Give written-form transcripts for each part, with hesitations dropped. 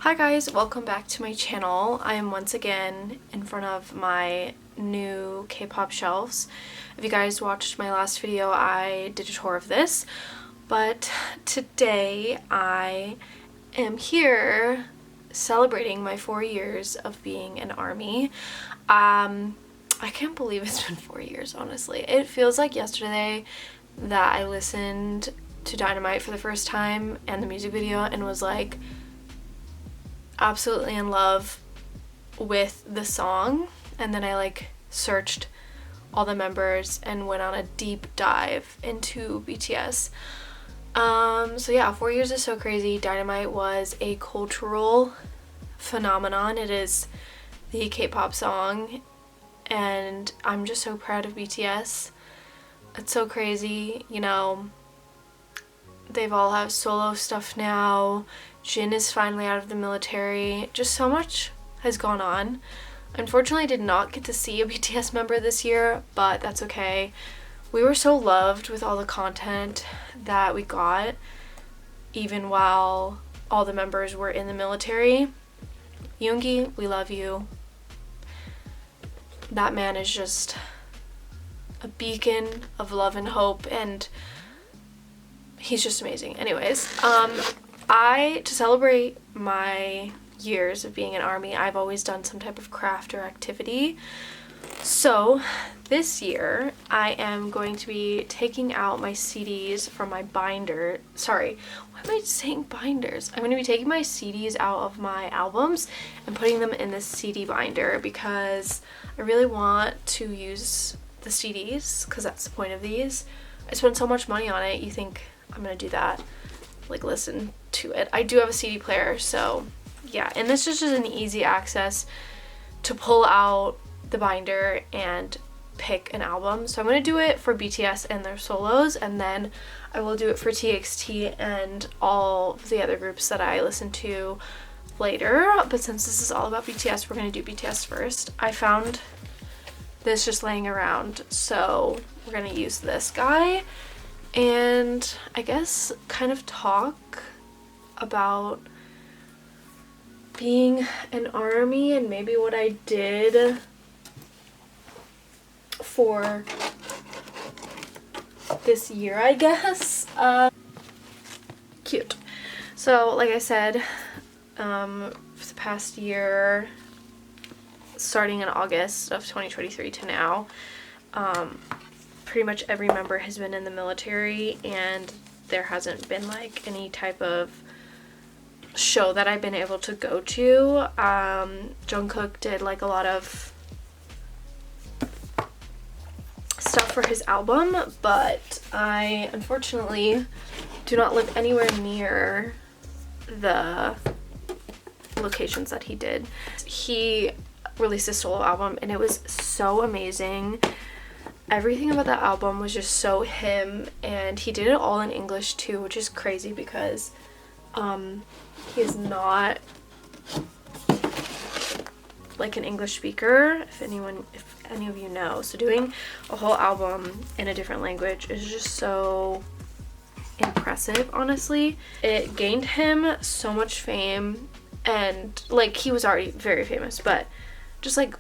Hi guys, welcome back to my channel. I am once again in front of my new K-pop shelves. If you guys watched my last video, I did a tour of this, but today I am here celebrating my 4 years of being an ARMY. I can't believe it's been 4 years, honestly. It feels like yesterday that I listened to Dynamite for the first time and the music video and was like absolutely in love with the song, and then I searched all the members and went on a deep dive into BTS. So yeah, 4 years is so crazy. Dynamite was a cultural phenomenon. It is the K-pop song, and I'm just so proud of BTS. It's so crazy, you know, they've all have solo stuff now. Jin is finally out of the military. Just so much has gone on. Unfortunately, I did not get to see a BTS member this year, but that's okay. We were so loved with all the content that we got, even while all the members were in the military. Yoongi, we love you. That man is just a beacon of love and hope, and he's just amazing. Anyways, to celebrate my years of being an ARMY, I've always done some type of craft or activity. So this year I am going to be taking out my CDs from my binder. Sorry, why am I saying binders? I'm going to be taking my CDs out of my albums and putting them in this CD binder because I really want to use the CDs, because that's the point of these. I spent so much money on it. You think I'm going to do that? Listen to it. I do have a CD player, so yeah, and this is just an easy access to pull out the binder and pick an album. So I'm going to do it for BTS and their solos, and then I will do it for TXT and all the other groups that I listen to later. But since this is all about BTS, we're going to do BTS first. I found this just laying around, so we're going to use this guy and I guess kind of talk about being an ARMY and maybe what I did for this year, I guess. Cute. So like I said, for the past year, starting in August of 2023 to now, pretty much every member has been in the military, and there hasn't been any type of show that I've been able to go to. Jungkook did a lot of stuff for his album, but I unfortunately do not live anywhere near the locations that he did. He released a solo album and it was so amazing. Everything about that album was just so him, and he did it all in English too, which is crazy because he is not an English speaker, if any of you know. So doing a whole album in a different language is just so impressive, honestly. It gained him so much fame, and he was already very famous, but just a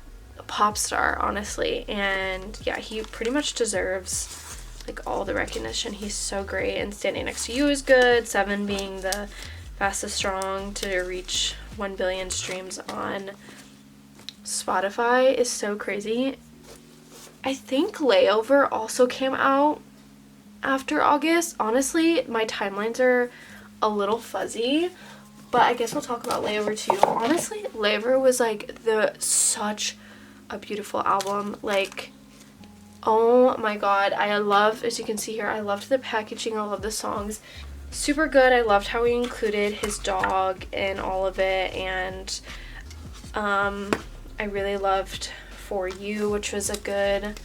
pop star, honestly. And yeah, he pretty much deserves all the recognition. He's so great, and Standing Next to You is good. 7 being the fastest song to reach 1 billion streams on Spotify is so crazy. I think Layover also came out after August. Honestly, my timelines are a little fuzzy, but I guess we'll talk about Layover too. Honestly, Layover was such a beautiful album. Oh my god, I love, as you can see here, I loved the packaging, I love the songs. Super good. I loved how he included his dog in all of it, and I really loved For You, which was a good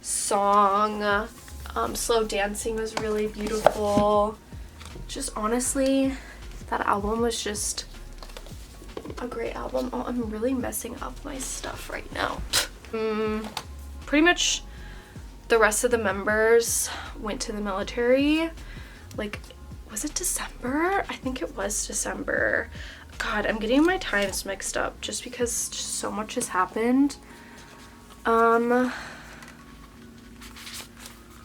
song. Slow Dancing was really beautiful. Just honestly, that album was just a great album. Oh, I'm really messing up my stuff right now. Pretty much the rest of the members went to the military. Was it December? I think it was December. God, I'm getting my times mixed up just because just so much has happened.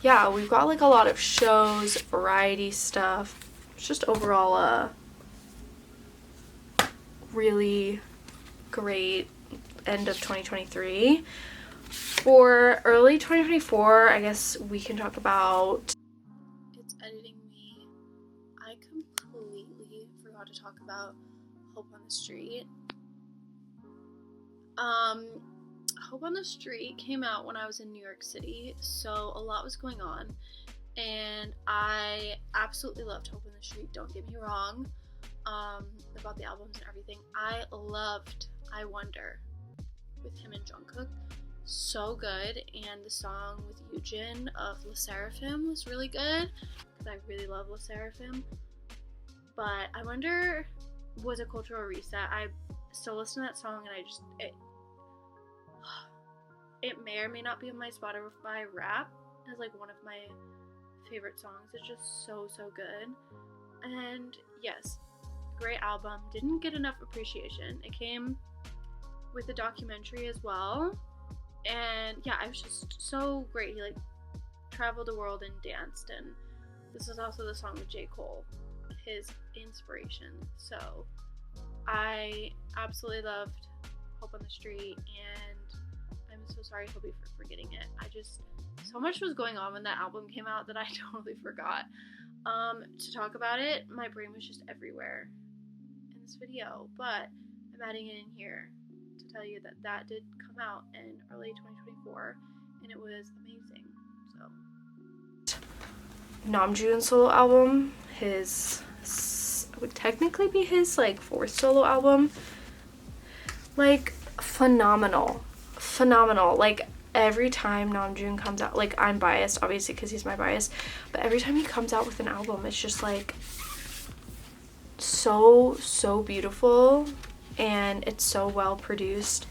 Yeah, we've got like a lot of shows, variety stuff. It's just overall a really great end of 2023. For early 2024, I guess we can talk about... It's editing me. I completely forgot to talk about Hope on the Street. Hope on the Street came out when I was in New York City, so a lot was going on, and I absolutely loved Hope on the Street, don't get me wrong, about the albums and everything. I loved I Wonder with him and Jungkook, so good, and the song with Yoojin of Le Sserafim was really good, because I really love Le Sserafim, but I Wonder was a cultural reset. I still listen to that song, and I just, it may or may not be on my Spotify rap as like one of my favorite songs. It's just so good. And yes, great album. Didn't get enough appreciation. It came with a documentary as well. And yeah, it was just so great. He like traveled the world and danced. And this is also the song with J. Cole, his inspiration. So I absolutely loved Hope on the Street, and I'm so sorry, Hobie, for forgetting it. So much was going on when that album came out that I totally forgot to talk about it. My brain was just everywhere in this video, but I'm adding it in here to tell you that that did come out in early 2024, and it was amazing. So Namjoon's solo album, would technically be his like 4th solo album. Like phenomenal. Like every time Namjoon comes out, like I'm biased obviously because he's my bias, but every time he comes out with an album, it's just like so beautiful, and it's so well produced.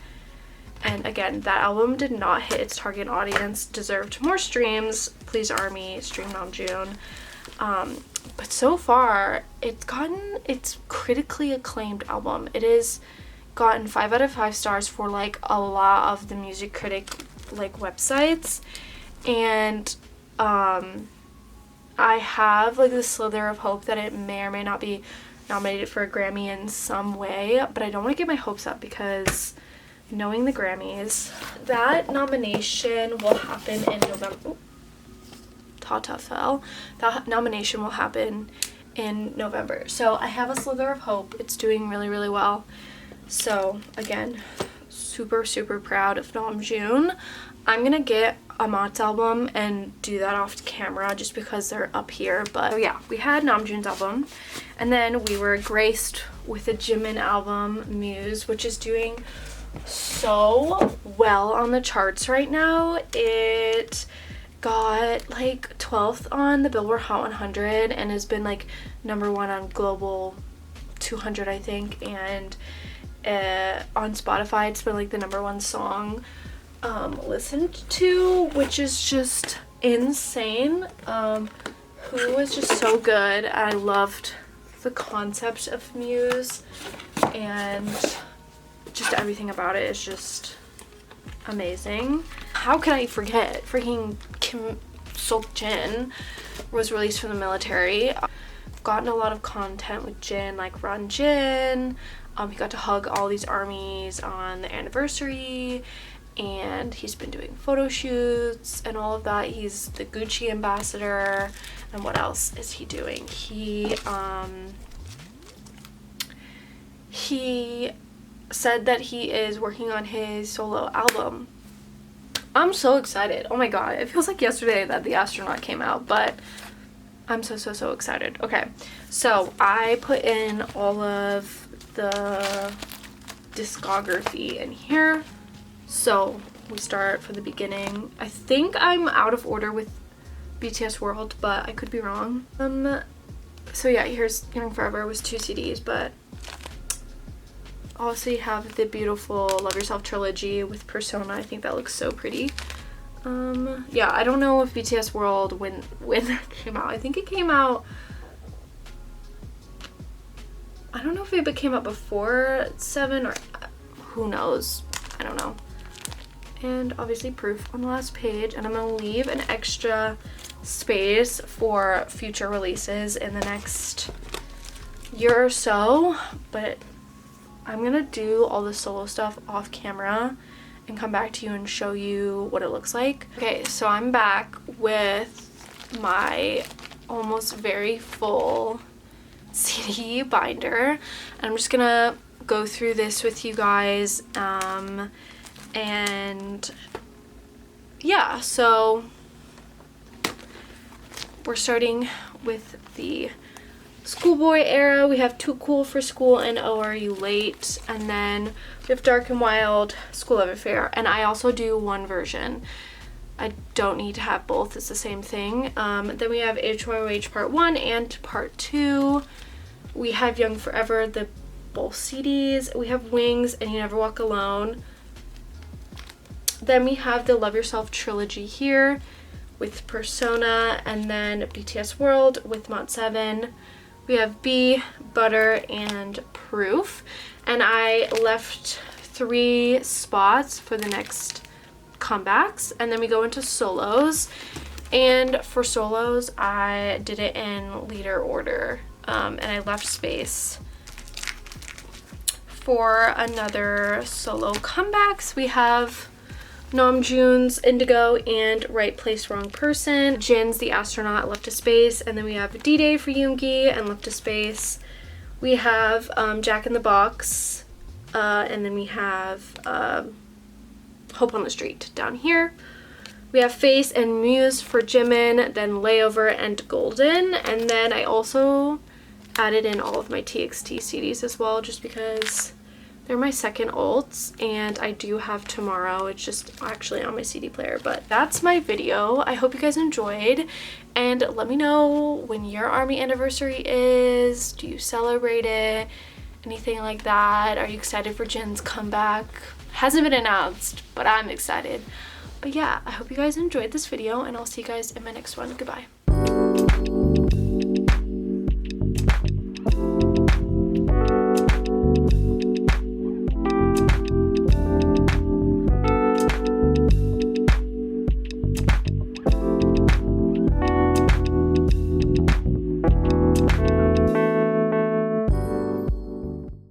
And again, that album did not hit its target audience, deserved more streams. Please ARMY, stream Namjoon. But so far it's critically acclaimed album. It is gotten 5 out of 5 stars for like a lot of the music critic like websites, and I have like the slither of hope that it may or may not be nominated for a Grammy in some way, but I don't want to get my hopes up because knowing the Grammys, that nomination will happen in November. Ooh, Tata fell. That nomination will happen in November, so I have a slither of hope. It's doing really well. So again, super proud of Namjoon. I'm gonna get Amat's album and do that off camera just because they're up here. But yeah, we had Namjoon's album, and then we were graced with a Jimin album, Muse, which is doing so well on the charts right now. It got like 12th on the Billboard Hot 100 and has been like #1 on Global 200, I think, and on Spotify it's been like the #1 song listened to, which is just insane. Who is just so good. I loved the concept of Muse, and just everything about it is just amazing. How can I forget? Freaking Kim Sok-jin was released from the military. I've gotten a lot of content with Jin, like Run Jin. He got to hug all these armies on the anniversary, and he's been doing photo shoots and all of that. He's the Gucci ambassador. And what else is he doing? He said that he is working on his solo album. I'm so excited. Oh my god, it feels like yesterday that The Astronaut came out, but I'm so excited. Okay, so I put in all of the discography in here. So we start from the beginning. I think I'm out of order with BTS World, but I could be wrong. So yeah, here's Young Forever was 2 CDs, but also you have the beautiful Love Yourself trilogy with Persona. I think that looks so pretty. Yeah, I don't know if BTS World when that came out. I think it came out, I I don't know if it came out before 7 or who knows. I don't know. And obviously proof on the last page, and I'm gonna leave an extra space for future releases in the next year or so, but I'm gonna do all the solo stuff off camera and come back to you and show you what it looks like. Okay, so I'm back with my almost very full CD binder, and I'm just gonna go through this with you guys, and yeah, so we're starting with the schoolboy era. We have Too Cool for School and Oh Are You Late, and then we have Dark and Wild, School Love Affair, and I also do one version. I don't need to have both, it's the same thing. Then we have HYOH Part 1 and Part 2. We have Young Forever, the both CDs. We have Wings and You Never Walk Alone. Then we have the Love Yourself trilogy here with Persona, and then BTS World with Mod 7. We have B, Butter, and Proof. And I left 3 spots for the next comebacks, and then we go into solos. And for solos, I did it in leader order, and I left space for another solo comebacks. We have Namjoon's Indigo and Right Place, Wrong Person. Jin's The Astronaut, left a space. And then we have D-Day for Yoongi and left a space. We have Jack in the Box, and then we have Hope on the Street down here. We have Face and Muse for Jimin, then Layover and Golden. And then I also added in all of my TXT CDs as well, just because they're my second alts, and I do have Tomorrow. It's just actually on my CD player. But that's my video. I hope you guys enjoyed, and let me know when your ARMY anniversary is. Do you celebrate it? Anything like that? Are you excited for Jin's comeback? Hasn't been announced, but I'm excited. But yeah, I hope you guys enjoyed this video, and I'll see you guys in my next one. Goodbye.